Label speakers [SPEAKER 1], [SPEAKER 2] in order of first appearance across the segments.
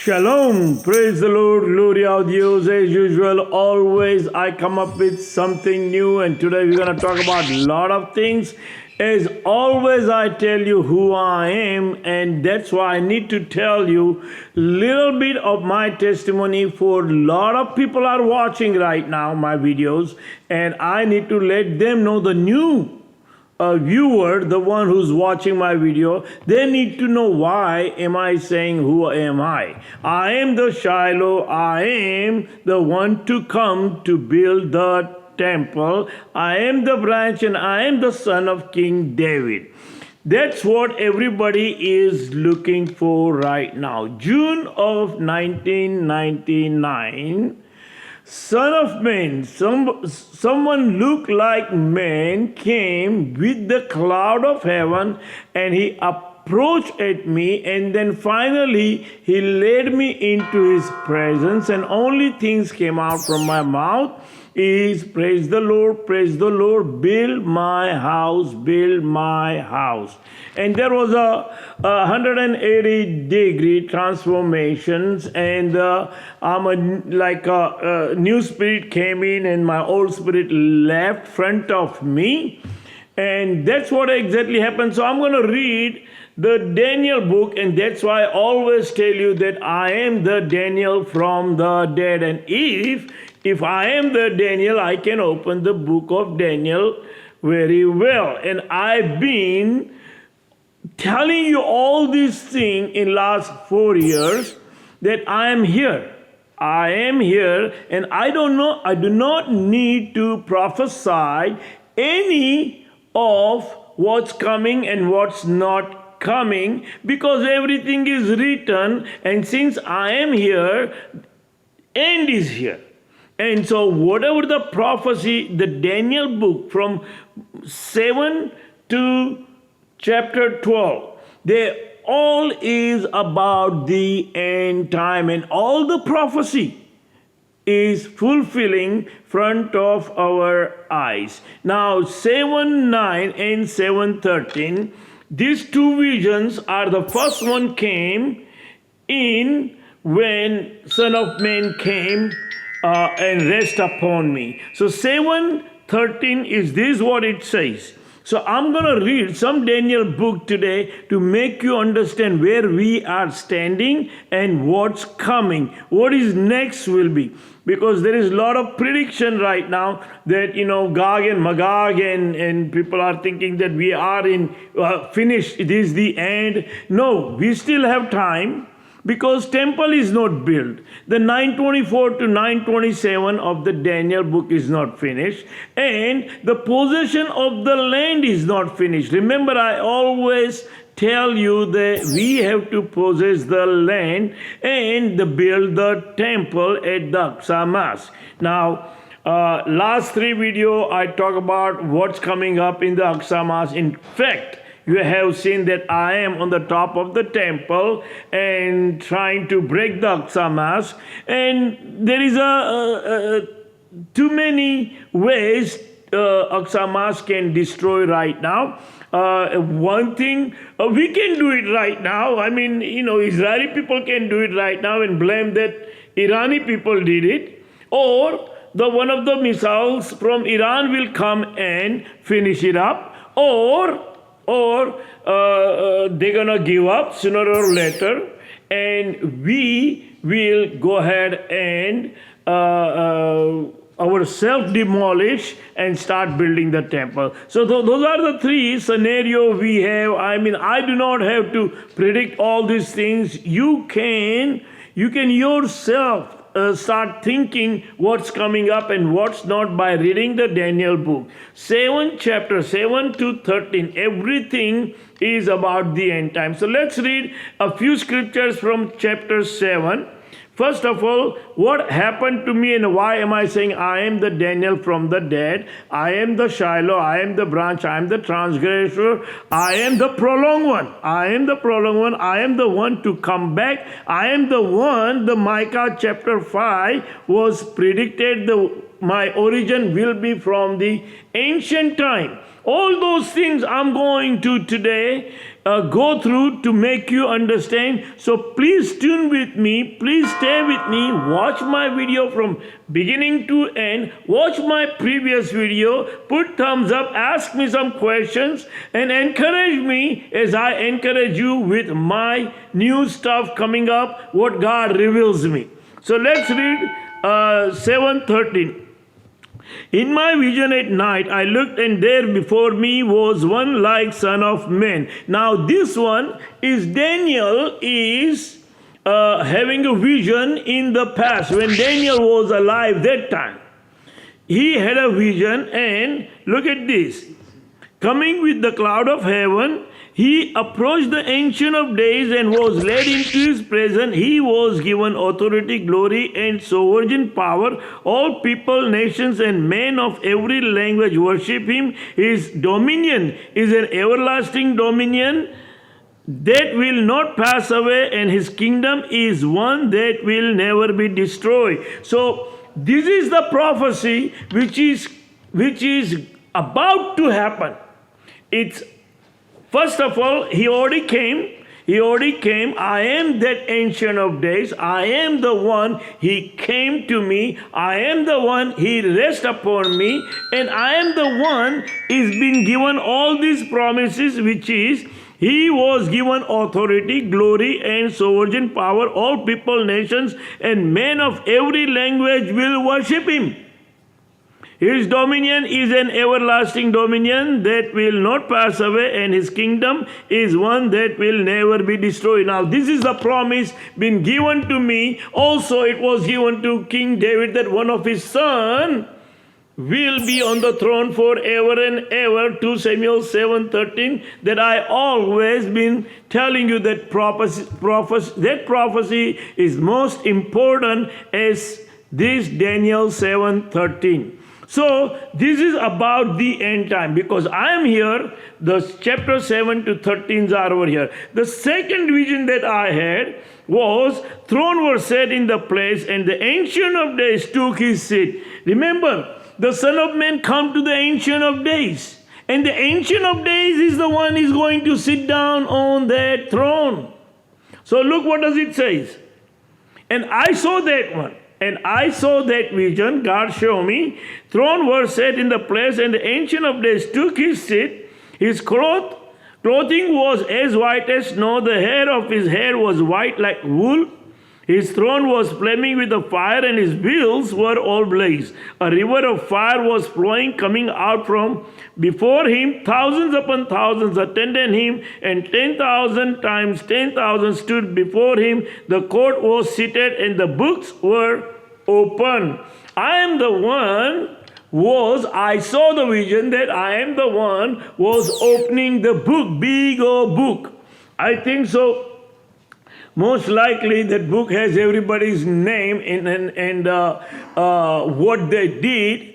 [SPEAKER 1] Shalom, praise the Lord, gloria a Dios. As usual, always I come up with something new, and today we're going to talk about a lot of things. As always, I tell you who I am, and that's why I need to tell you a little bit of my testimony. For a lot of people are watching right now my videos, and I need to let them know, the new viewer, the one who's watching my video, they need to know why am I saying who am I. I am the Shiloh. I am the one to come to build the temple. I am the branch and I am the son of King David. That's what everybody is looking for right now. June of 1999. Son of man, someone looked like man came with the cloud of heaven, and he approached at me, and then finally he led me into his presence, and only things came out from my mouth is praise the Lord, build my house, build my house. And there was a 180-degree transformations, and a new spirit came in, and my old spirit left front of me, and that's what exactly happened. So I'm going to read the Daniel book, and that's why I always tell you that I am the Daniel from the dead. And if I am the Daniel, I can open the book of Daniel very well. And I've been telling you all these things in last 4 years that I am here. I am here, and I do not need to prophesy any of what's coming and what's not coming, because everything is written, and since I am here, end is here. And so whatever the prophecy, the Daniel book from 7 to chapter 12, they all is about the end time, and all the prophecy is fulfilling front of our eyes. Now 7:9 and 7:13, these two visions are, the first one came in when Son of Man came and rest upon me. So 7:13 is this what it says. So I'm going to read some Daniel book today to make you understand where we are standing and what's coming, what is next will be. Because there is a lot of prediction right now that, Gog and Magog, and people are thinking that we are in finished, it is the end. No, we still have time, because temple is not built. The 924 to 927 of the Daniel book is not finished, and the possession of the land is not finished. Remember, I always tell you that we have to possess the land and build the temple at the Aksamas. Now, last 3 video I talk about what's coming up in the Aksamas. In fact, you have seen that I am on the top of the temple and trying to break the Aksamas, and there is too many ways Aksamas can destroy right now. One thing, we can do it right now. I mean, Israeli people can do it right now and blame that Irani people did it, or one of the missiles from Iran will come and finish it up, or they're gonna give up sooner or later, and we will go ahead and ourselves demolish and start building the temple. So those are the 3 scenarios we have. I mean, I do not have to predict all these things. You can yourself start thinking what's coming up and what's not by reading the Daniel book. Chapter 7 to 13, everything is about the end time. So let's read a few scriptures from chapter 7. First of all, what happened to me and why am I saying I am the Daniel from the dead? I am the Shiloh, I am the branch, I am the transgressor, I am the prolonged one. I am the prolonged one, I am the one to come back. I am the one, the Micah chapter 5 was predicted, my origin will be from the ancient time. All those things I'm going to today go through to make you understand. So please tune with me. Please stay with me. Watch my video from beginning to end. Watch my previous video. Put thumbs up. Ask me some questions and encourage me as I encourage you with my new stuff coming up, what God reveals me. So let's read 7:13. In my vision at night, I looked, and there before me was one like Son of Man. Now this one is Daniel is having a vision in the past when Daniel was alive that time. He had a vision, and look at this. Coming with the cloud of heaven, he approached the Ancient of Days and was led into his presence. He was given authority, glory, and sovereign power. All people, nations, and men of every language worship him. His dominion is an everlasting dominion that will not pass away, and his kingdom is one that will never be destroyed. So this is the prophecy which is about to happen. It's first of all, he already came. I am that Ancient of Days. I am the one. He came to me. I am the one. He rests upon me. And I am the one is been given all these promises, which is he was given authority, glory, and sovereign power. All people, nations, and men of every language will worship him. His dominion is an everlasting dominion that will not pass away, and his kingdom is one that will never be destroyed. Now, this is the promise been given to me. Also, it was given to King David that one of his sons will be on the throne forever and ever. 2 Samuel 7:13. That I always been telling you that prophecy is most important as this Daniel 7:13. So this is about the end time, because I am here, the chapter 7 to 13 are over here. The second vision that I had was throne was set in the place, and the Ancient of Days took his seat. Remember, the Son of Man come to the Ancient of Days, and the Ancient of Days is the one is going to sit down on that throne. So look what does it say. And I saw that one. And I saw that vision, God showed me. Throne was set in the place, and the Ancient of Days took his seat. His clothing was as white as snow. The hair of his head was white like wool. His throne was flaming with the fire, and his wheels were all blaze. A river of fire was flowing, coming out from before him. Thousands upon thousands attended him, and 10,000 times 10,000 stood before him. The court was seated, and the books were open. I am the one I saw the vision that I am the one was opening the book, big old book. I think so. Most likely that book has everybody's name and what they did,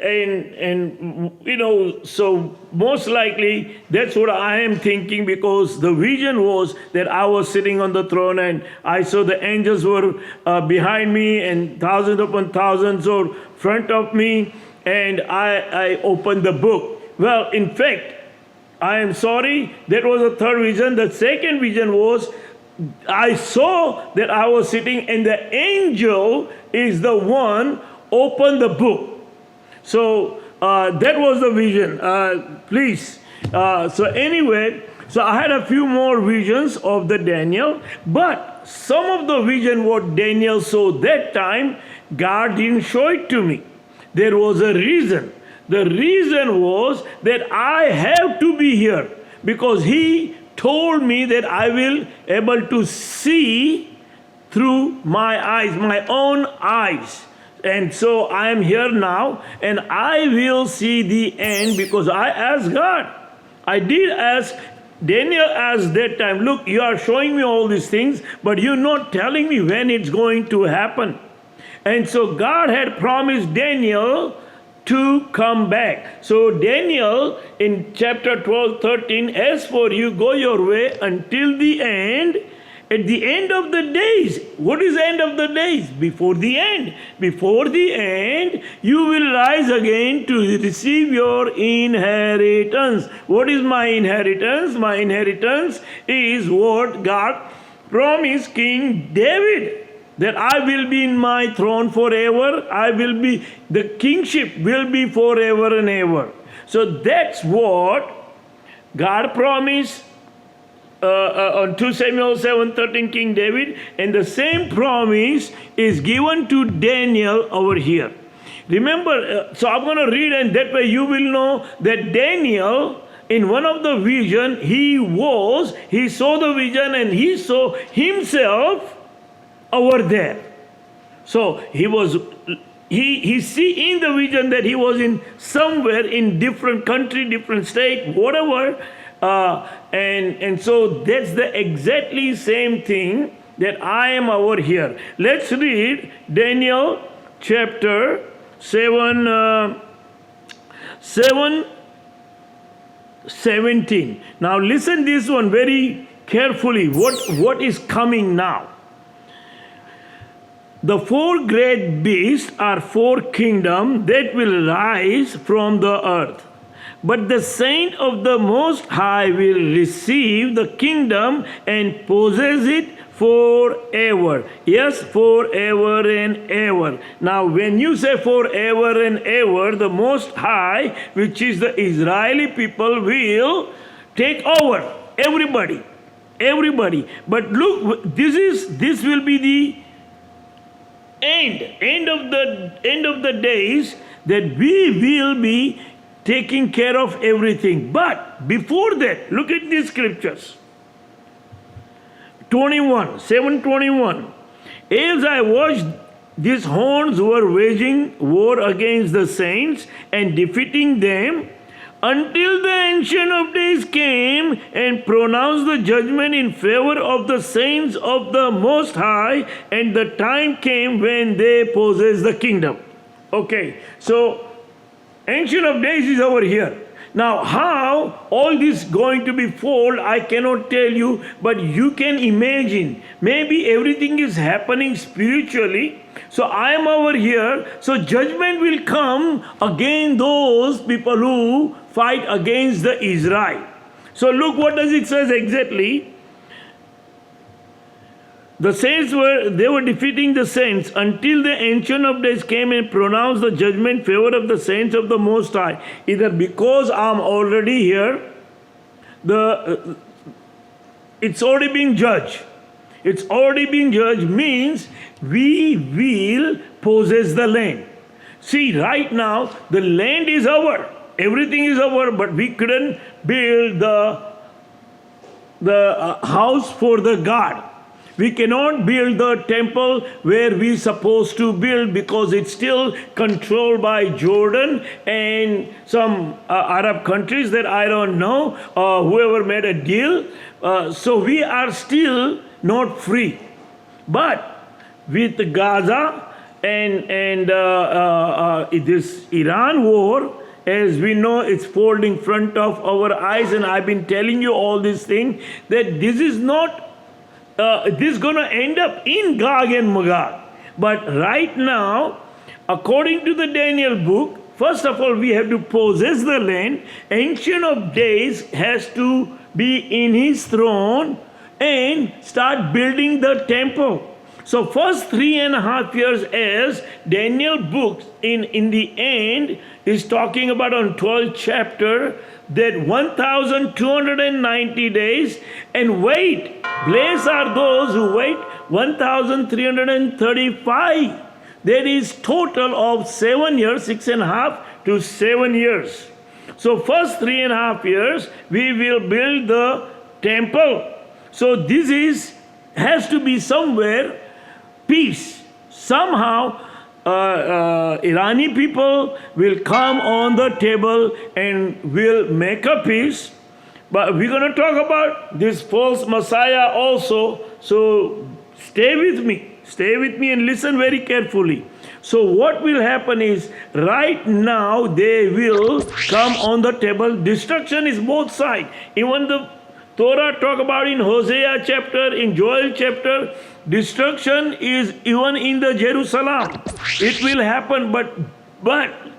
[SPEAKER 1] and you know, so most likely that's what I am thinking, because the vision was that I was sitting on the throne and I saw the angels were behind me and thousands upon thousands were front of me, and I opened the book. Well, in fact, I am sorry, that was the third vision. The second vision was I saw that I was sitting, and the angel is the one opened the book. So that was the vision. Please. So anyway, so I had a few more visions of the Daniel, but some of the vision what Daniel saw that time, God didn't show it to me. There was a reason. The reason was that I have to be here, because he told me that I will able to see through my eyes, my own eyes. And so I am here now, and I will see the end, because I asked God. I did ask. Daniel asked that time, look, you are showing me all these things, but you're not telling me when it's going to happen. And so God had promised Daniel to come back. So Daniel in chapter 12:13, as for you, go your way until the end, at the end of the days. What is the end of the days? Before the end. Before the end, you will rise again to receive your inheritance. What is my inheritance? My inheritance is what God promised King David, that I will be in my throne forever. The kingship will be forever and ever. So that's what God promised on 2 Samuel 7:13, King David, and the same promise is given to Daniel over here. Remember, so I'm going to read, and that way you will know that Daniel, in one of the vision, he saw the vision and he saw himself over there. So he see in the vision that he was in somewhere in different country, different state, whatever. And so that's the exactly same thing that I am over here. Let's read Daniel chapter 7:17. Now listen this one very carefully. What is coming now? The four great beasts are four kingdoms that will rise from the earth. But the saint of the Most High will receive the kingdom and possess it forever. Yes, forever and ever. Now, when you say forever and ever, the Most High, which is the Israeli people, will take over everybody. But look, this will be the end of the days, that we will be taking care of everything. But before that, look at these scriptures. 7:21. As I watched, these horns were waging war against the saints and defeating them, until the Ancient of Days came and pronounced the judgment in favor of the saints of the Most High, and the time came when they possessed the kingdom. Okay, so Ancient of Days is over here. Now, how all this going to be fold, I cannot tell you, but you can imagine. Maybe everything is happening spiritually. So I am over here. So judgment will come against those people who fight against the Israel. So look what does it says exactly. The saints were defeating the saints until the Ancient of Days came and pronounced the judgment in favor of the saints of the Most High. Either because I'm already here, it's already being judged. It's already being judged means we will possess the land. See, right now the land is our, everything is our, but we couldn't build the house for the God. We cannot build the temple where we supposed to build because it's still controlled by Jordan and some Arab countries that I don't know, whoever made a deal. So we are still not free. But with Gaza and this Iran war, as we know, it's folding in front of our eyes, and I've been telling you all these things, that this is not this is going to end up in Gog and Magog. But right now, according to the Daniel book, first of all, we have to possess the land. Ancient of Days has to be in his throne and start building the temple. So first 3.5 years, as Daniel book in the end is talking about on 12th chapter, that 1,290 days, and wait, blessed are those who wait 1,335. That is total of 7 years, 6.5 to 7 years. So first 3.5 years, we will build the temple. So this has to be somewhere peace. Somehow Irani people will come on the table and will make a peace. But we're going to talk about this false Messiah also. So stay with me and listen very carefully. So what will happen is, right now they will come on the table. Destruction is both sides. Even the Torah talk about in Hosea chapter, in Joel chapter, destruction is even in the Jerusalem. It will happen, but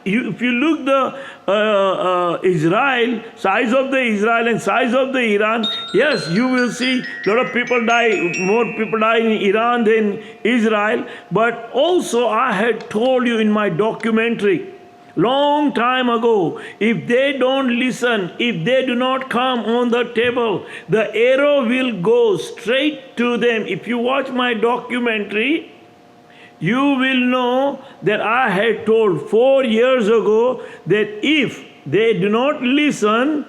[SPEAKER 1] if you look the Israel, size of the Israel and size of the Iran, yes, you will see a lot of people die, more people die in Iran than Israel. But also I had told you in my documentary, long time ago, if they don't listen, if they do not come on the table, the arrow will go straight to them. If you watch my documentary, you will know that I had told 4 years ago that if they do not listen,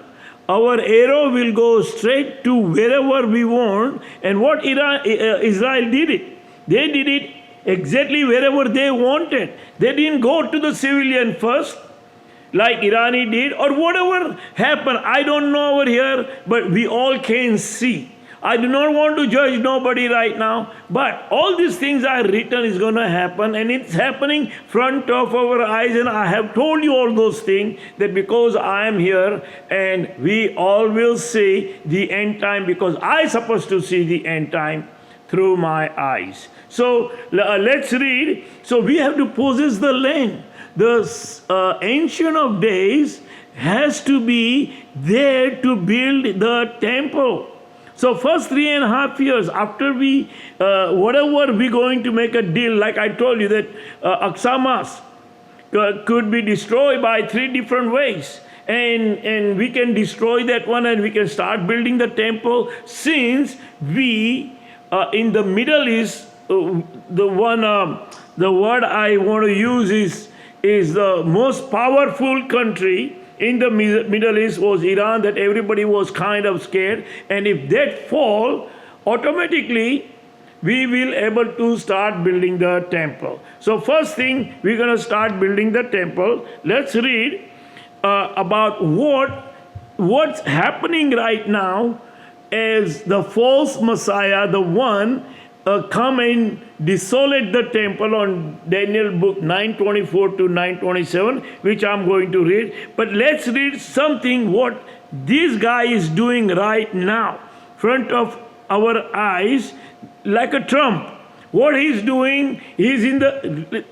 [SPEAKER 1] our arrow will go straight to wherever we want. And what Israel did it? They did it exactly wherever they wanted. They didn't go to the civilian first, like Irani did, or whatever happened. I don't know over here, but we all can see. I do not want to judge nobody right now, but all these things are written is going to happen, and it's happening front of our eyes. And I have told you all those things, that because I am here, and we all will see the end time, because I supposed to see the end time through my eyes. So let's read. So we have to possess the land. The Ancient of Days has to be there to build the temple. So first 3.5 years after we, whatever we're going to make a deal, like I told you that Aksamas could be destroyed by 3 different ways. And we can destroy that one and we can start building the temple, since we, in the Middle East, the word I want to use is the most powerful country in the Middle East was Iran, that everybody was kind of scared. And if that fall, automatically we will able to start building the temple. So first thing, we're going to start building the temple. Let's read about what's happening right now as the false Messiah, the one come and desolate the temple on Daniel book 9:24 to 9:27, which I'm going to read. But let's read something what this guy is doing right now, front of our eyes, like a Trump. What he's doing, he's in the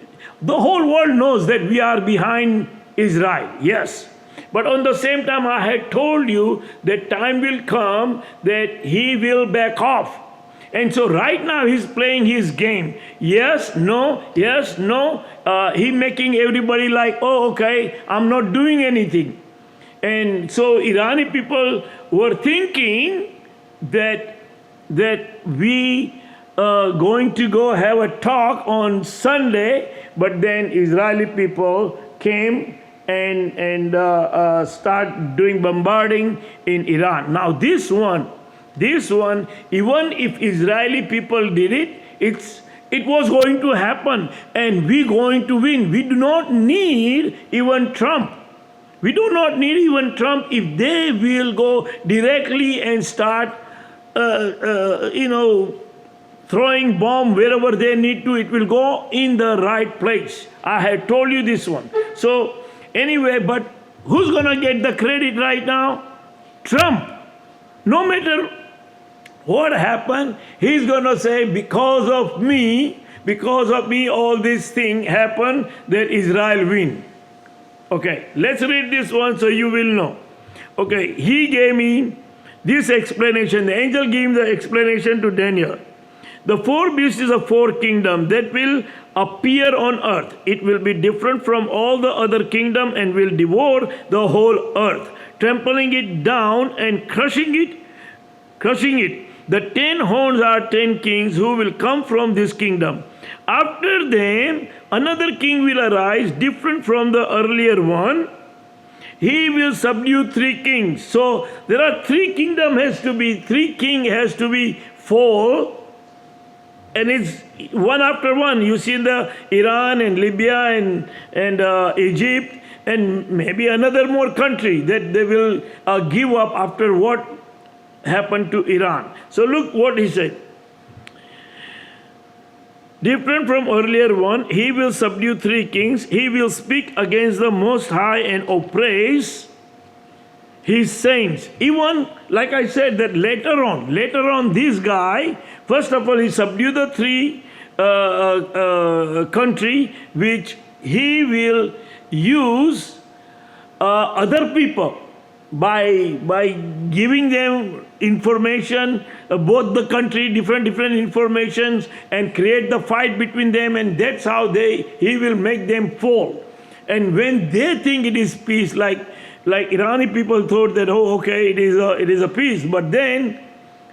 [SPEAKER 1] whole world knows that we are behind Israel, yes. But on the same time, I had told you that time will come that he will back off. And so right now he's playing his game. Yes, no, yes, no. He making everybody like, oh, okay, I'm not doing anything. And so Irani people were thinking that we going to go have a talk on Sunday, but then Israeli people came and start doing bombarding in Iran. Now this one, even if Israeli people did it, it was going to happen, and we're going to win. We do not need even Trump. We do not need even Trump. If they will go directly and start, throwing bomb wherever they need to, it will go in the right place. I had told you this one. So anyway, but who's going to get the credit right now? Trump. No matter what happened, he's going to say, because of me, all this thing happened, that Israel win. Okay, let's read this one so you will know. Okay, he gave me this explanation. The angel gave him the explanation to Daniel. The 4 beasts is a 4 kingdom that will appear on earth. It will be different from all the other kingdom and will devour the whole earth, trampling it down and crushing it. The 10 horns are 10 kings who will come from this kingdom. After them, another king will arise, different from the earlier one. He will subdue 3 kings. So there are 3 kingdom has to be, 3 king has to be fall. And it's one after one. You see in the Iran and Libya and Egypt and maybe another more country that they will give up after what happened to Iran. So look what he said. Different from earlier one, he will subdue 3 kings. He will speak against the Most High and oppress his saints. Even, like I said, that later on, this guy, first of all, he subdued the three country, which he will use other people by giving them information, both the country, different informations, and create the fight between them, and that's how he will make them fall. And when they think it is peace, like Irani people thought that, oh, okay, it is a peace, but then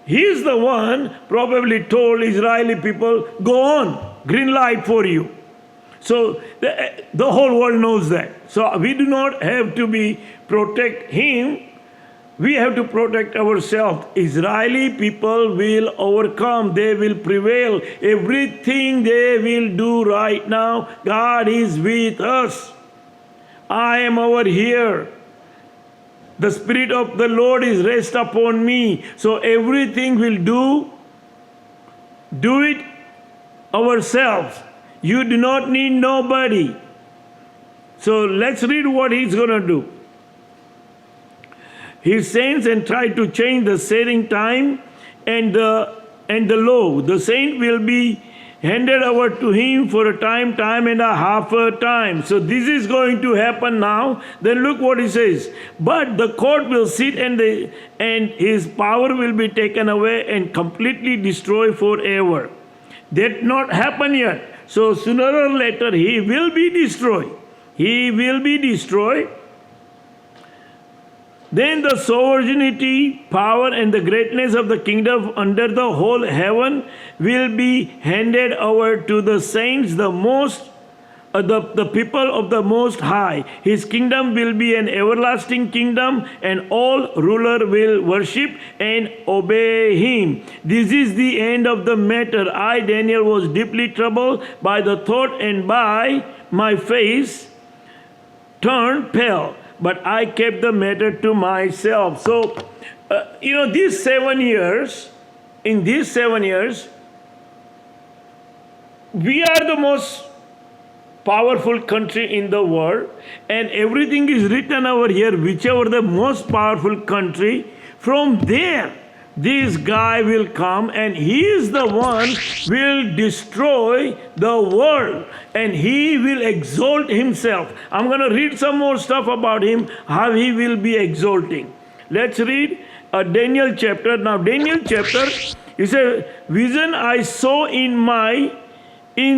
[SPEAKER 1] he's the one probably told Israeli people, go on, green light for you. So the whole world knows that. So we do not have to protect him. We have to protect ourselves. Israeli people will overcome. They will prevail. Everything they will do right now, God is with us. I am over here. The Spirit of the Lord is rest upon me. So everything we'll do it ourselves. You do not need nobody. So let's read what he's going to do. He sends and tries to change the setting time and the law. The saint will be handed over to him for a time and a half a time. So this is going to happen now. Then look what he says. But the court will sit and his power will be taken away and completely destroyed forever. That not happen yet. So sooner or later he will be destroyed. He will be destroyed. Then the sovereignty, power, and the greatness of the kingdom under the whole heaven will be handed over to the saints, the people of the Most High. His kingdom will be an everlasting kingdom, and all ruler will worship and obey him. This is the end of the matter. I, Daniel, was deeply troubled by the thought, and by my face turned pale. But I kept the matter to myself. So, these 7 years, in these 7 years, we are the most powerful country in the world, and everything is written over here, whichever the most powerful country, from there, this guy will come and he is the one will destroy the world and he will exalt himself. I'm going to read some more stuff about him, how he will be exalting. Let's read Daniel chapter. Now Daniel chapter is a vision I saw in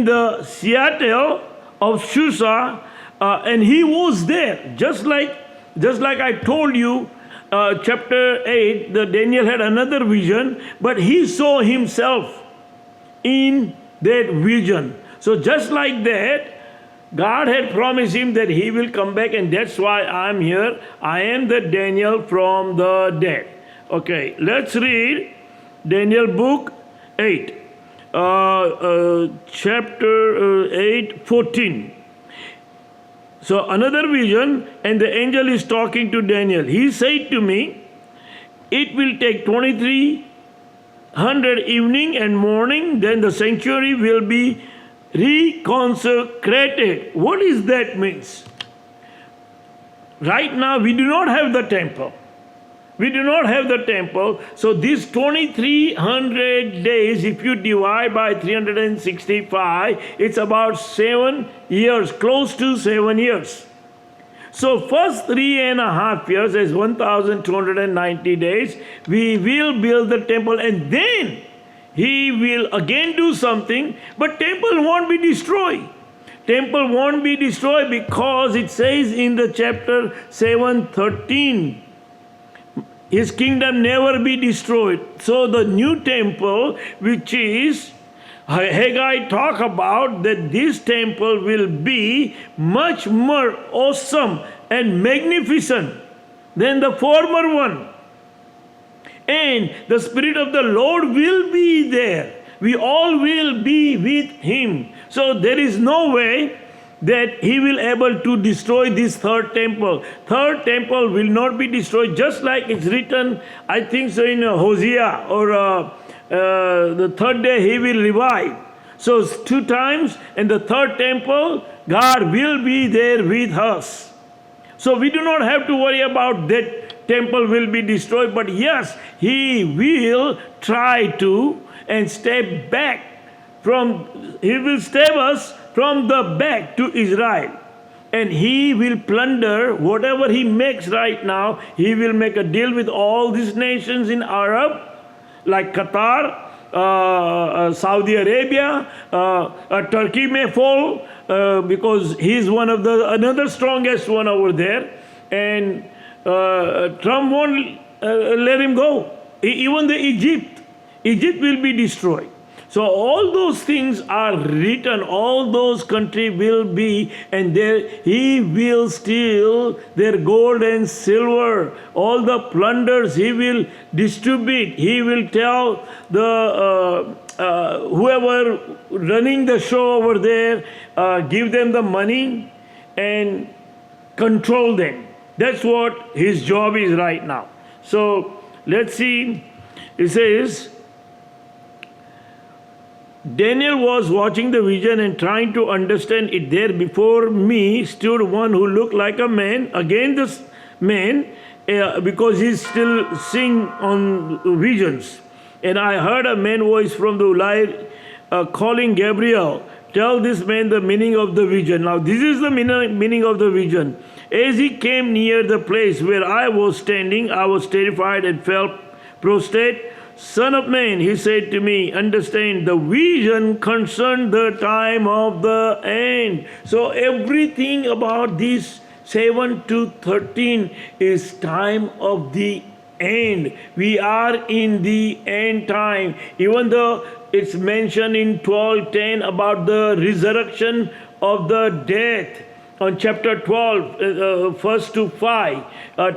[SPEAKER 1] the Seattle of Shusha, and he was there, just like I told you. Chapter 8, Daniel had another vision, but he saw himself in that vision. So just like that, God had promised him that he will come back, and that's why I'm here. I am the Daniel from the dead. Okay, let's read Daniel book 8, chapter 8, 14. So another vision, and the angel is talking to Daniel. He said to me, it will take 2300 evening and morning, then the sanctuary will be reconsecrated. What does that means? Right now we do not have the temple. We do not have the temple. So these 2300 days, if you divide by 365, it's about 7 years, close to 7 years. So first 3.5 years is 1290 days. We will build the temple, and then he will again do something, but temple won't be destroyed. Temple won't be destroyed because it says in the chapter 7:13, his kingdom never be destroyed. So the new temple, which is Haggai talk about, that this temple will be much more awesome and magnificent than the former one. And the Spirit of the Lord will be there. We all will be with him. So there is no way that he will able to destroy this third temple. Third temple will not be destroyed, just like it's written, I think so, in Hosea, or the third day he will revive. So 2 times, and the third temple, God will be there with us. So we do not have to worry about that temple will be destroyed, but yes, he will try to and step back he will step us from the back to Israel. And he will plunder whatever he makes right now. He will make a deal with all these nations in Arab, like Qatar, Saudi Arabia, Turkey may fall because he's another strongest one over there, and Trump won't let him go. Even the Egypt will be destroyed. So all those things are written, all those countries will be, and there he will steal their gold and silver, all the plunders he will distribute. He will tell the whoever running the show over there, give them the money and control them. That's what his job is right now. So let's see. It says, Daniel was watching the vision and trying to understand it. There before me stood one who looked like a man. Again, this man, because he's still seeing on visions. And I heard a man voice from the Ulai calling Gabriel, tell this man the meaning of the vision. Now, this is the meaning of the vision. As he came near the place where I was standing, I was terrified and fell prostrate. Son of man, he said to me, understand, the vision concerned the time of the end. So everything about this 7 to 13 is time of the end. We are in the end time. Even though it's mentioned in 12:10 about the resurrection of the death, on chapter 12, first to 5,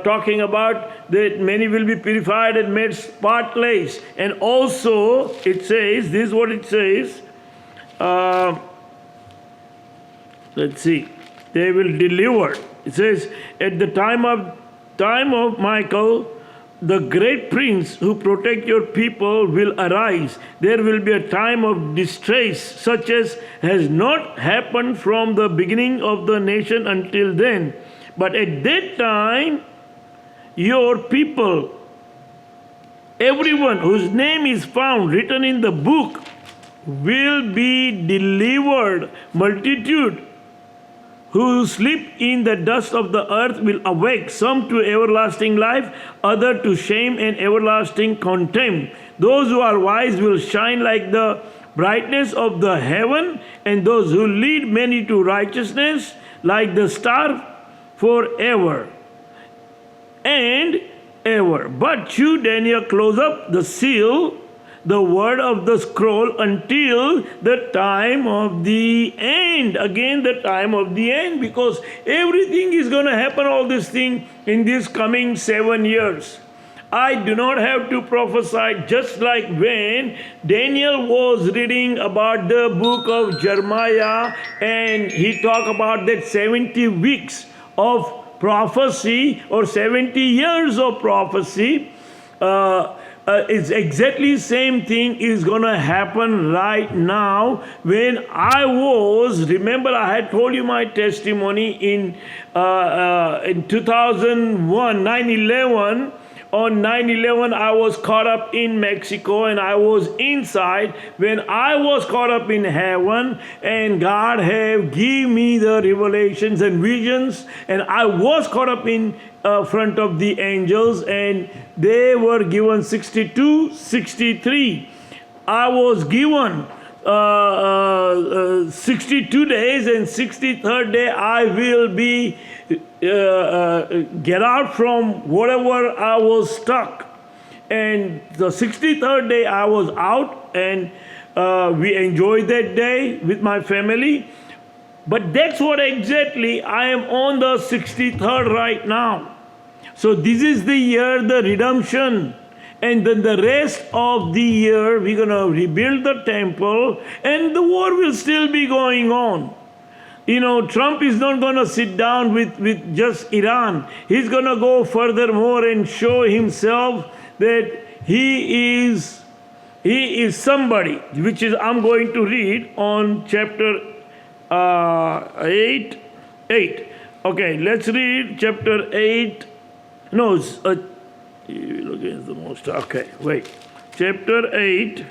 [SPEAKER 1] talking about that many will be purified and made spotless. And also it says, this is what it says, let's see, they will deliver. It says, at the time of Michael, the great prince who protect your people will arise. There will be a time of distress such as has not happened from the beginning of the nation until then. But at that time, your people, everyone whose name is found written in the book, will be delivered. Multitude who sleep in the dust of the earth will awake, some to everlasting life, other to shame and everlasting contempt. Those who are wise will shine like the brightness of the heaven, and those who lead many to righteousness like the star forever and ever. But you, Daniel, close up the seal, the word of the scroll, until the time of the end. Again, the time of the end, because everything is going to happen, all this thing, in these coming 7 years. I do not have to prophesy, just like when Daniel was reading about the book of Jeremiah, and he talked about that 70 weeks of prophecy or 70 years of prophecy. It's exactly same thing is going to happen right now. When remember I had told you my testimony in 2001, 9/11. On 9/11, I was caught up in Mexico, and I was inside when I was caught up in heaven, and God have given me the revelations and visions, and I was caught up in front of the angels, and they were given 62, 63. I was given 62 days, and 63rd day I will be get out from whatever I was stuck. And the 63rd day I was out, and we enjoyed that day with my family. But that's what exactly I am on the 63rd right now. So this is the year, the redemption. And then the rest of the year, we're going to rebuild the temple, and the war will still be going on. You know, Trump is not going to sit down with just Iran. He's going to go furthermore and show himself that he is somebody, which is I'm going to read on chapter 8. Okay, let's read chapter 8. No, evil against the most. Okay, wait. Chapter 8,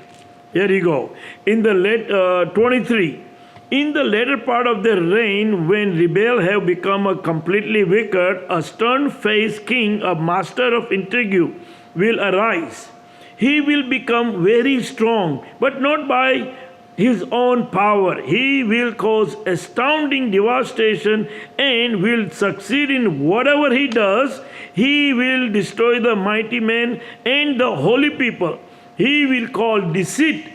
[SPEAKER 1] here you go. In the 23. In the later part of their reign, when rebel have become a completely wicked, a stern-faced king, a master of intrigue, will arise. He will become very strong, but not by his own power. He will cause astounding devastation and will succeed in whatever he does. He will destroy the mighty men and the holy people. He will call deceit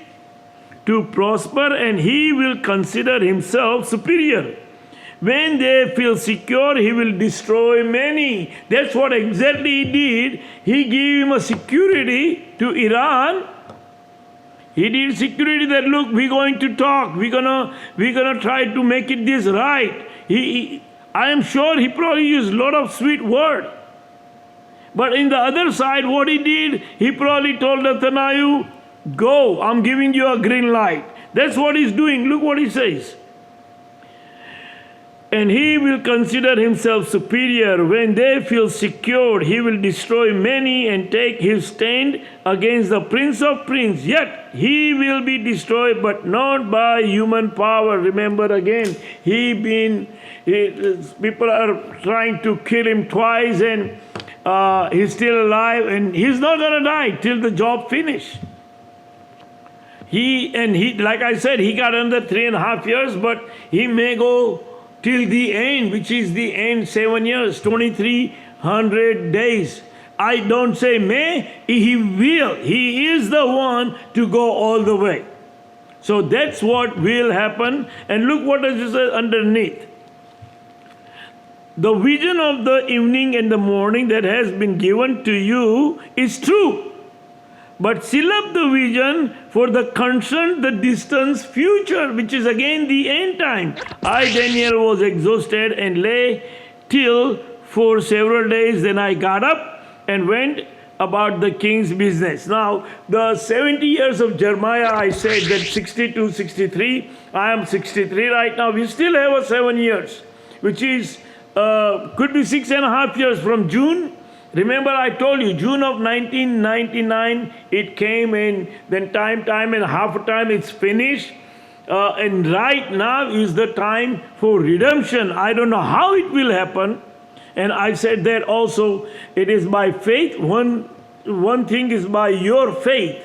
[SPEAKER 1] to prosper, and he will consider himself superior. When they feel secure, he will destroy many. That's what exactly he did. He gave him a security to Iran. He did security that, look, we're going to talk. We're gonna try to make it this right. I am sure he probably used a lot of sweet word. But in the other side, what he did, he probably told Nathanael, go, I'm giving you a green light. That's what he's doing. Look what he says. And he will consider himself superior. When they feel secured, he will destroy many and take his stand against the Prince of Princes. Yet he will be destroyed, but not by human power. Remember again, people are trying to kill him twice, and he's still alive, and he's not going to die till the job finish. He, like I said, he got another 3.5 years, but he may go till the end, which is the end, 7 years, 2300 days. I don't say may, he will. He is the one to go all the way. So that's what will happen. And look what is underneath. The vision of the evening and the morning that has been given to you is true. But seal up the vision for the concern, the distance future, which is again the end time. I, Daniel, was exhausted and lay till for several days. Then I got up and went about the king's business. Now, the 70 years of Jeremiah, I said that 62, 63. I am 63 right now. We still have 7 years, which is, could be 6.5 years from June. Remember, I told you, June of 1999, it came in, then time and half a time it's finished. And right now is the time for redemption. I don't know how it will happen. And I said that also, it is by faith. One thing is by your faith,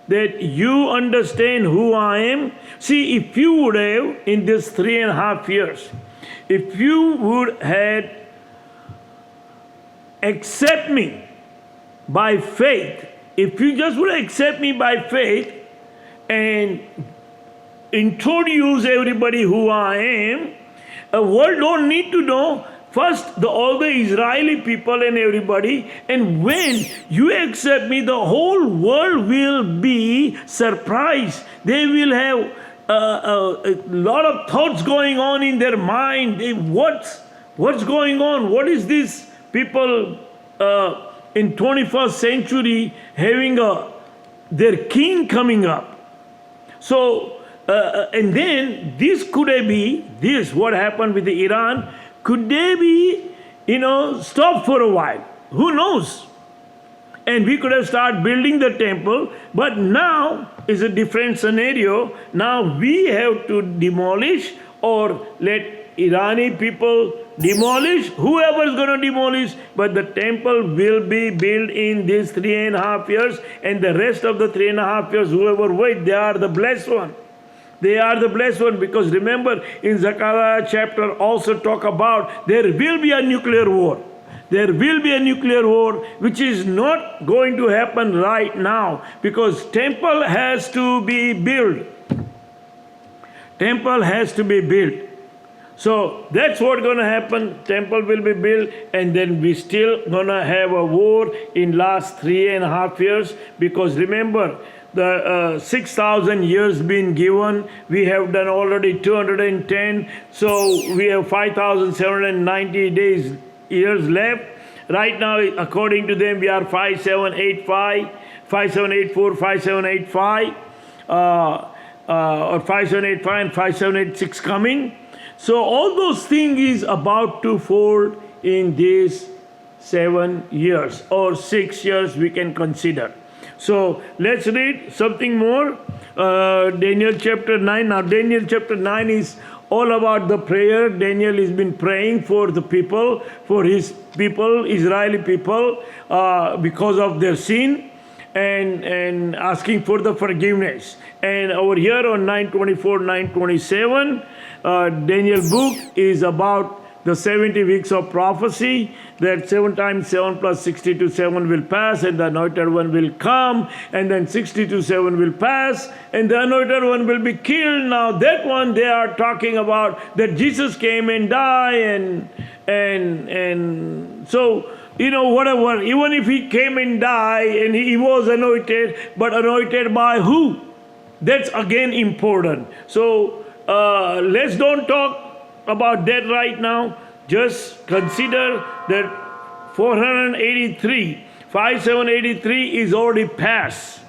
[SPEAKER 1] that you understand who I am. See, if you would have, in this 3.5 years, if you would have accept me by faith, if you just would accept me by faith and introduce everybody who I am, a world don't need to know. First, all the Israeli people and everybody, and when you accept me, the whole world will be surprised. They will have a lot of thoughts going on in their mind. What's going on? What is this? People in 21st century having their king coming up. So, and then this could be, what happened with the Iran, could they be, stopped for a while? Who knows? And we could have started building the temple, but now is a different scenario. Now we have to demolish or let Irani people demolish, whoever is going to demolish, but the temple will be built in these 3.5 years, and the rest of the 3.5 years, whoever wait, they are the blessed one. They are the blessed one, because remember, in Zechariah chapter also talk about there will be a nuclear war. There will be a nuclear war, which is not going to happen right now, because temple has to be built. Temple has to be built. So that's what's going to happen. Temple will be built, and then we still going to have a war in last 3.5 years, because remember, the 6,000 years been given. We have done already 210. So we have 5,790 years left. Right now, according to them, we are 5785, 5784, 5785, or 5785 and 5786 coming. So all those things is about to fold in this 7 years, or 6 years we can consider. So let's read something more. Daniel chapter 9. Now, Daniel chapter 9 is all about the prayer. Daniel has been praying for the people, for his people, Israeli people, because of their sin, and asking for the forgiveness. And over here on 924, 927, Daniel book is about the 70 weeks of prophecy, that 7 times 7 plus 62, 7 will pass, and the anointed one will come, and then 62, 7 will pass, and the anointed one will be killed. Now that one they are talking about, that Jesus came and died, and so, whatever, even if he came and died and he was anointed, but anointed by who? That's again important. So let's don't talk about that right now. Just consider that 5783 is already passed.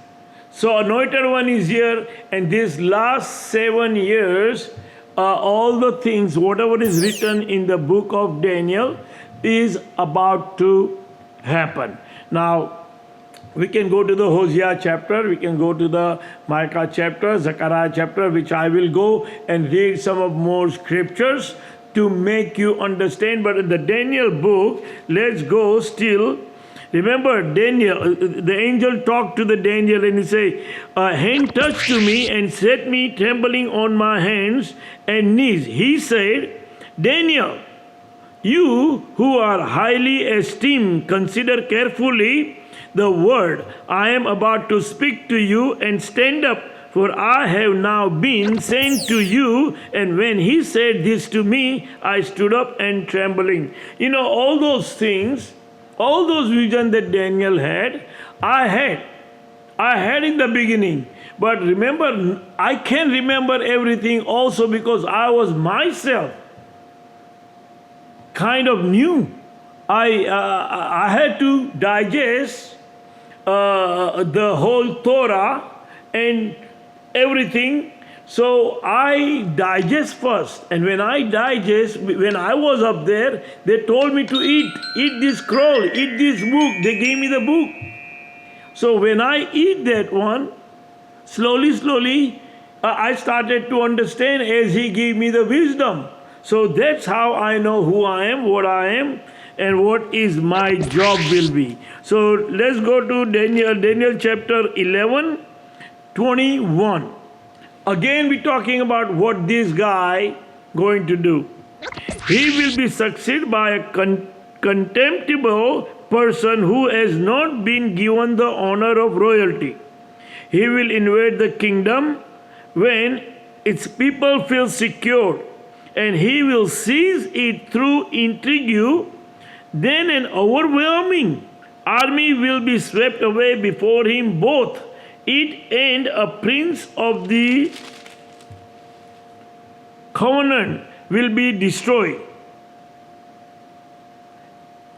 [SPEAKER 1] So anointed one is here, and this last 7 years, all the things, whatever is written in the book of Daniel, is about to happen. Now, we can go to the Hosea chapter, we can go to the Micah chapter, Zechariah chapter, which I will go and read some of more scriptures to make you understand. But in the Daniel book, let's go still. Remember, Daniel, the angel talked to the Daniel and he said, a hand touched to me and set me trembling on my hands and knees. He said, Daniel, you who are highly esteemed, consider carefully the word I am about to speak to you, and stand up, for I have now been sent to you. And when he said this to me, I stood up and trembling. All those things, all those visions that Daniel had, I had in the beginning. But remember, I can remember everything also because I was myself kind of new. I had to digest the whole Torah and everything. So I digest first. And when I digest, when I was up there, they told me to eat this scroll, eat this book. They gave me the book. So when I eat that one, slowly, I started to understand as he gave me the wisdom. So that's how I know who I am, what I am, and what is my job will be. So let's go to Daniel chapter 11, 21. Again, we're talking about what this guy going to do. He will be succeeded by a contemptible person who has not been given the honor of royalty. He will invade the kingdom when its people feel secure, and he will seize it through intrigue. Then an overwhelming army will be swept away before him, both it and a prince of the covenant will be destroyed.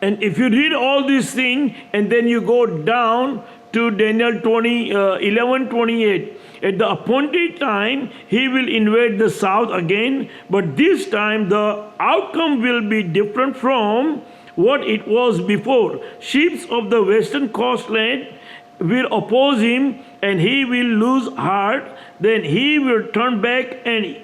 [SPEAKER 1] And if you read all these things, and then you go down to Daniel 11:28, at the appointed time, he will invade the south again, but this time the outcome will be different from what it was before. Ships of the western coastland will oppose him, and he will lose heart. Then he will turn back and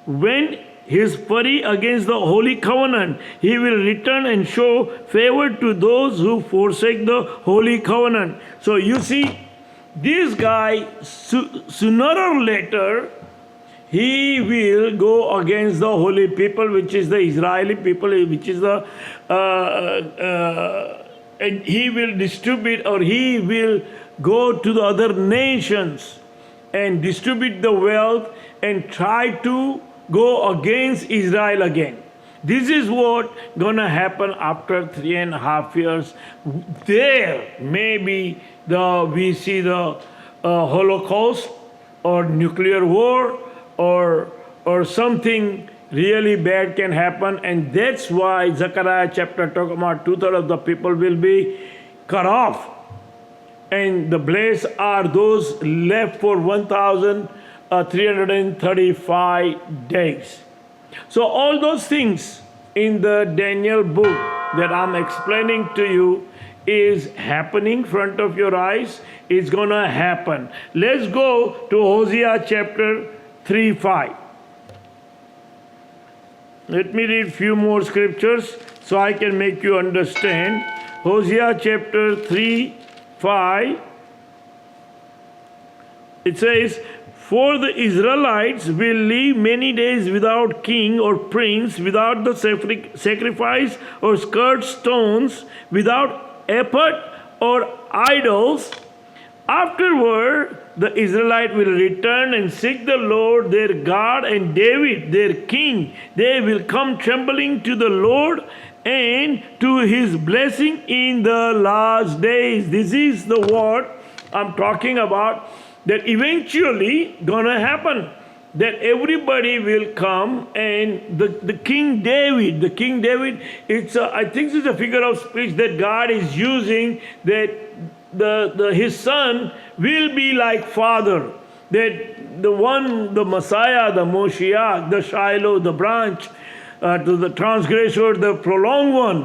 [SPEAKER 1] vent his fury against the holy covenant. He will return and show favor to those who forsake the holy covenant. So you see, this guy, sooner or later, he will go against the holy people, which is the Israeli people, which is the, and he will distribute, or he will go to the other nations and distribute the wealth and try to go against Israel again. This is what gonna happen after 3.5 years. There maybe we see the Holocaust or nuclear war or something really bad can happen, and that's why Zechariah chapter talks about 2/3 of the people will be cut off, and the blessed are those left for 1,335 days. So all those things in the Daniel book that I'm explaining to you is happening in front of your eyes. It's going to happen. Let's go to Hosea chapter 3:5. Let me read few more scriptures so I can make you understand. Hosea chapter 3:5. It says, "For the Israelites will live many days without king or prince, without the sacrifice or scourged stones, without ephod or idols. Afterward, the Israelite will return and seek the Lord their God and David their king. They will come trembling to the Lord and to his blessing in the last days." This is the word I'm talking about, that eventually gonna happen, that everybody will come, and the King David, I think it's a figure of speech that God is using, that his son will be like father, that the Messiah, the Moshiach, the Shiloh, the branch, to the transgressor, the prolonged one,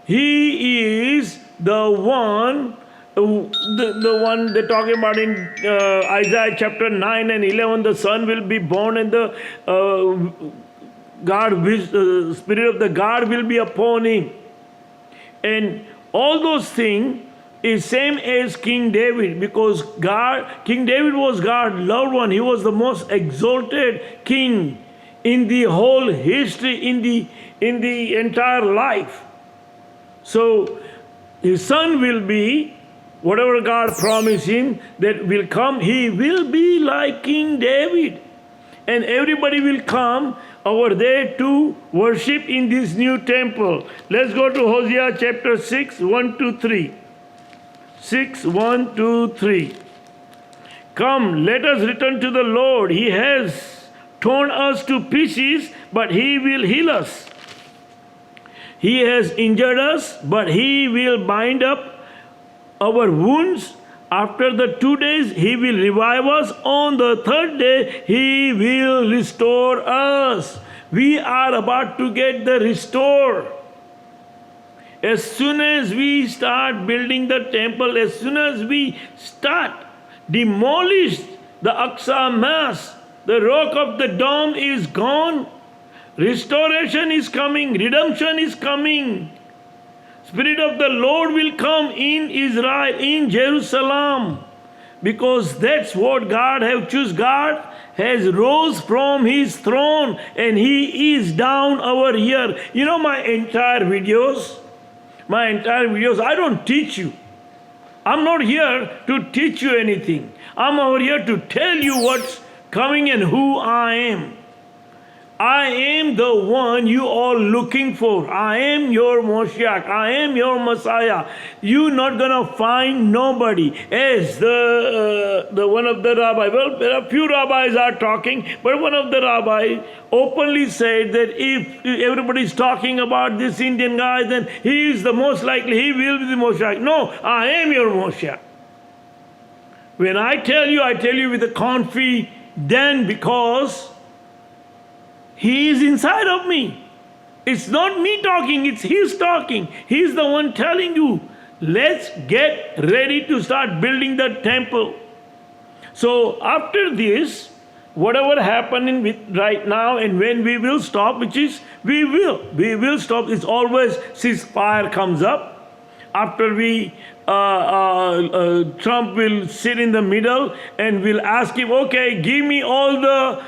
[SPEAKER 1] he is the one. The one they're talking about in Isaiah chapter 9 and 11, the son will be born, and the spirit of the God will be upon him. And all those things is same as King David, because King David was God's loved one. He was the most exalted king in the whole history, in the entire life. So his son will be, whatever God promised him that will come, he will be like King David. And everybody will come over there to worship in this new temple. Let's go to Hosea chapter 6, 1 to 3. 6, 1 to 3. "Come, let us return to the Lord. He has torn us to pieces, but he will heal us. He has injured us, but he will bind up our wounds. After the 2 days, he will revive us. On the 3rd day, he will restore us." We are about to get the restore. As soon as we start building the temple, as soon as we start demolish the Aqsa Mass, the rock of the dome is gone. Restoration is coming. Redemption is coming. Spirit of the Lord will come in Israel, in Jerusalem, because that's what God have chosen. God has rose from his throne and he is down over here. You know, my entire videos, I don't teach you. I'm not here to teach you anything. I'm over here to tell you what's coming and who I am. I am the one you all looking for. I am your Moshiach. I am your Messiah. You're not gonna find nobody. As the one of the rabbis, well, there are few rabbis are talking, but one of the rabbis openly said that if everybody's talking about this Indian guy, then he is the most likely, he will be the Moshiach. No, I am your Moshiach. When I tell you with a confidence, because he is inside of me. It's not me talking, it's his talking. He's the one telling you, let's get ready to start building the temple. So after this, whatever happening with right now and when we will stop, which is we will stop. It's always ceasefire comes up. After we Trump will sit in the middle and will ask him, okay, give me all the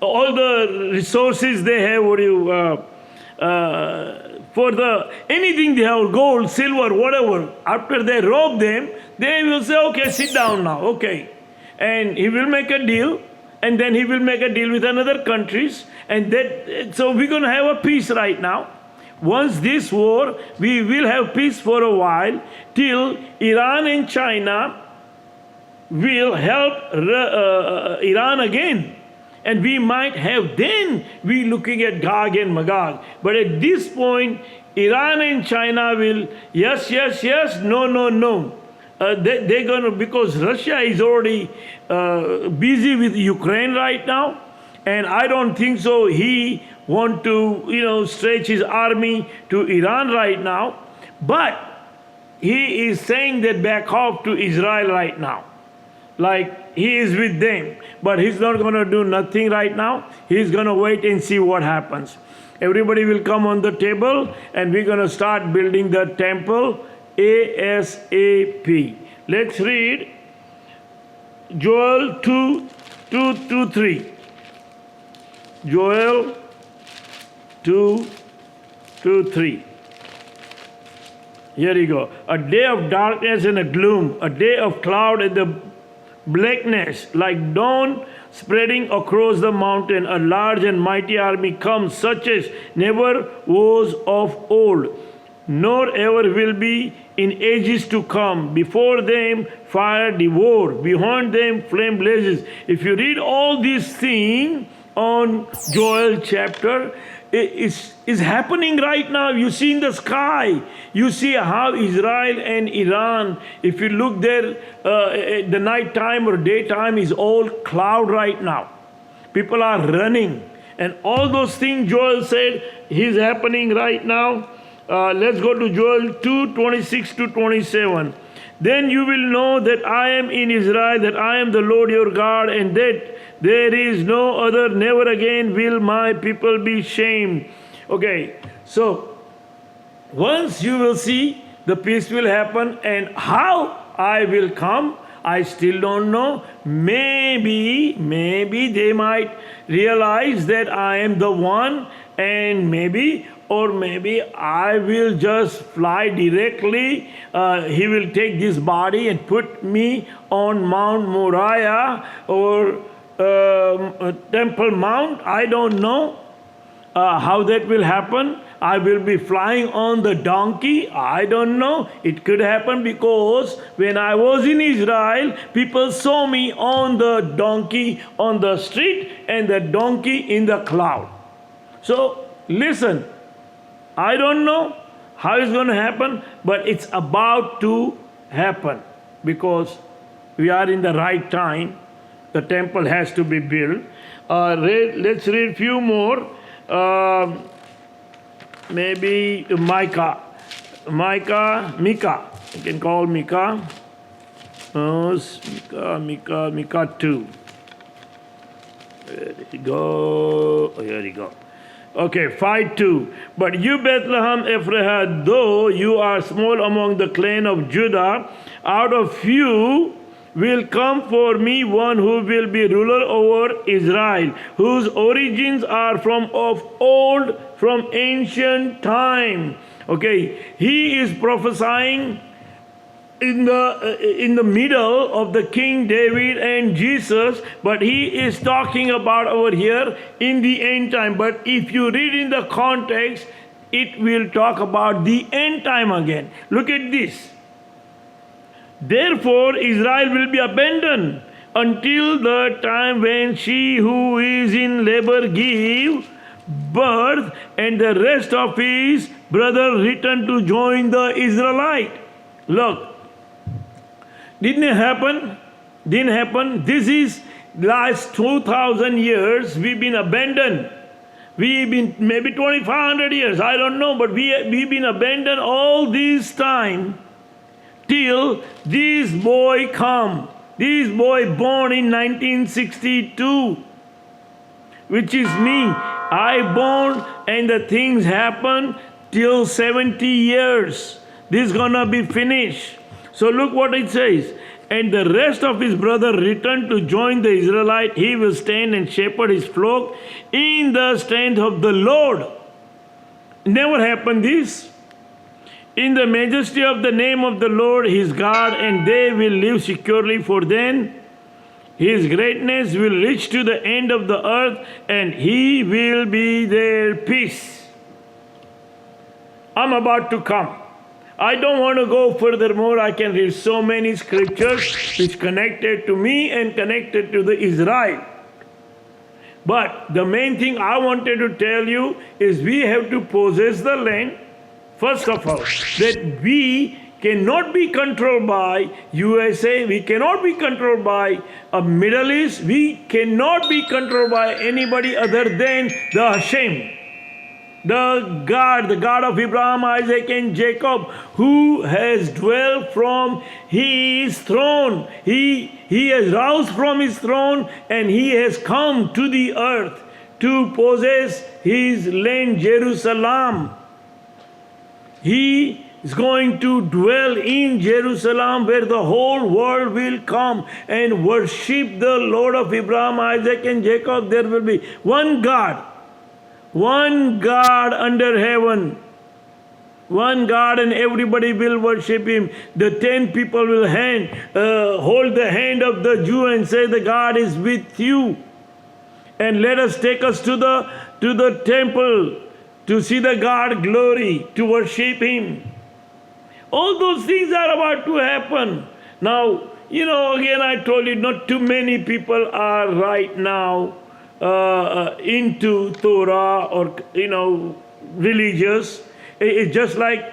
[SPEAKER 1] all the resources they have. For the anything they have, gold, silver, whatever. After they rob them, they will say, okay, sit down now, okay, and he will make a deal, and then he will make a deal with another countries, and that. So we're going to have a peace right now. Once this war, we will have peace for a while, till Iran and China will help Iran again. And we might have then be looking at Gog and Magog. But at this point, Iran and China will, yes, yes, yes, no, no, no. They're going to, because Russia is already busy with Ukraine right now. And I don't think so he want to, stretch his army to Iran right now. But he is saying that back off to Israel right now. Like he is with them. But he's not going to do nothing right now. He's going to wait and see what happens. Everybody will come on the table and we're going to start building the temple ASAP. Let's read Joel 2:3. Joel 2:3. Here you go. A day of darkness and a gloom, a day of cloud and the blackness, like dawn spreading across the mountain. A large and mighty army comes, such as never was of old, nor ever will be in ages to come. Before them fire devour, behind them flame blazes. If you read all these things on Joel chapter, is happening right now. You see in the sky, you see how Israel and Iran, if you look there, the night time or daytime is all cloud right now. People are running, and all those things Joel said is happening right now. Let's go to Joel 2:26-27. Then you will know that I am in Israel, that I am the Lord your God, and that there is no other. Never again will my people be shamed. Okay, so once you will see, the peace will happen, and how I will come, I still don't know. Maybe they might realize that I am the one, and maybe I will just fly directly. He will take this body and put me on Mount Moriah or Temple Mount. I don't know how that will happen. I will be flying on the donkey. I don't know. It could happen because when I was in Israel, people saw me on the donkey on the street and the donkey in the cloud. So listen, I don't know how it's going to happen, but it's about to happen because we are in the right time. The temple has to be built. Let's read a few more. Maybe Micah. Micah. You can call Micah. Micah 2. There you go. Oh, here you go. Okay, 5:2. But you, Bethlehem Ephrathah, though you are small among the clan of Judah, out of you will come for me one who will be ruler over Israel, whose origins are from of old, from ancient time. Okay, he is prophesying in the middle of the King David and Jesus, but he is talking about over here in the end time. But if you read in the context, it will talk about the end time again. Look at this. Therefore Israel will be abandoned until the time when she who is in labor give birth, and the rest of his brother return to join the Israelite. Look, didn't it happen? Didn't happen. This is last 2,000 years we've been abandoned. We've been maybe 2,500 years, I don't know, but we've been abandoned all this time till this boy come. This boy born in 1962, which is me. I born and the things happen till 70 years. This is gonna be finished. So look what it says. And the rest of his brother returned to join the Israelite. He will stand and shepherd his flock in the strength of the Lord. Never happened this. In the majesty of the name of the Lord his God, and they will live securely, for then his greatness will reach to the end of the earth, and he will be their peace. I'm about to come. I don't want to go furthermore. I can read so many scriptures which connected to me and connected to the Israel. But the main thing I wanted to tell you is we have to possess the land, first of all, that we cannot be controlled by USA, we cannot be controlled by a Middle East, we cannot be controlled by anybody other than the Hashem. the God of Abraham, Isaac, and Jacob, who has dwelt from his throne. He has roused from his throne, and he has come to the earth to possess his land, Jerusalem. He is going to dwell in Jerusalem, where the whole world will come and worship the Lord of Abraham, Isaac, and Jacob. There will be one God under heaven. One God, and everybody will worship him. The 10 people will hold the hand of the Jew and say, the God is with you. And let us take us to the temple to see the God glory, to worship him. All those things are about to happen. Now, again I told you, not too many people are right now into Torah or, religious. It's just like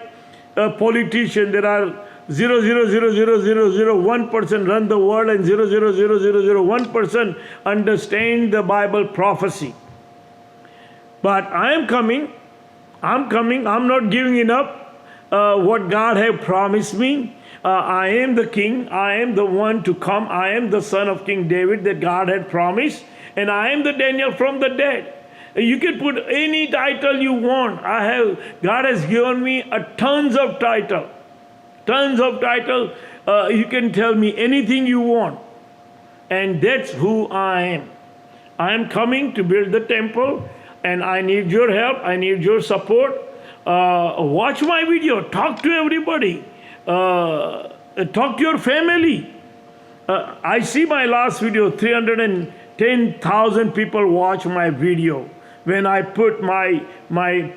[SPEAKER 1] a politician. There are 0.0000001% run the world, and 0.00001% understand the Bible prophecy. But I am coming. I'm not giving it up. What God have promised me. I am the king. I am the one to come. I am the son of King David that God had promised. And I am the Daniel from the dead. You can put any title you want. God has given me tons of title. You can tell me anything you want. And that's who I am. I am coming to build the temple, and I need your help. I need your support. Watch my video. Talk to everybody. Talk to your family. I see my last video, 310,000 people watch my video. When I put my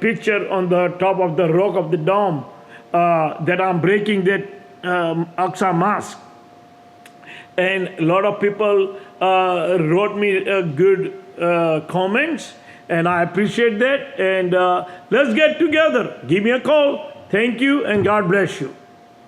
[SPEAKER 1] picture on the top of the rock of the dome, that I'm breaking that Aqsa Mosque. And a lot of people wrote me good comments, and I appreciate that. And let's get together. Give me a call. Thank you, and God bless you.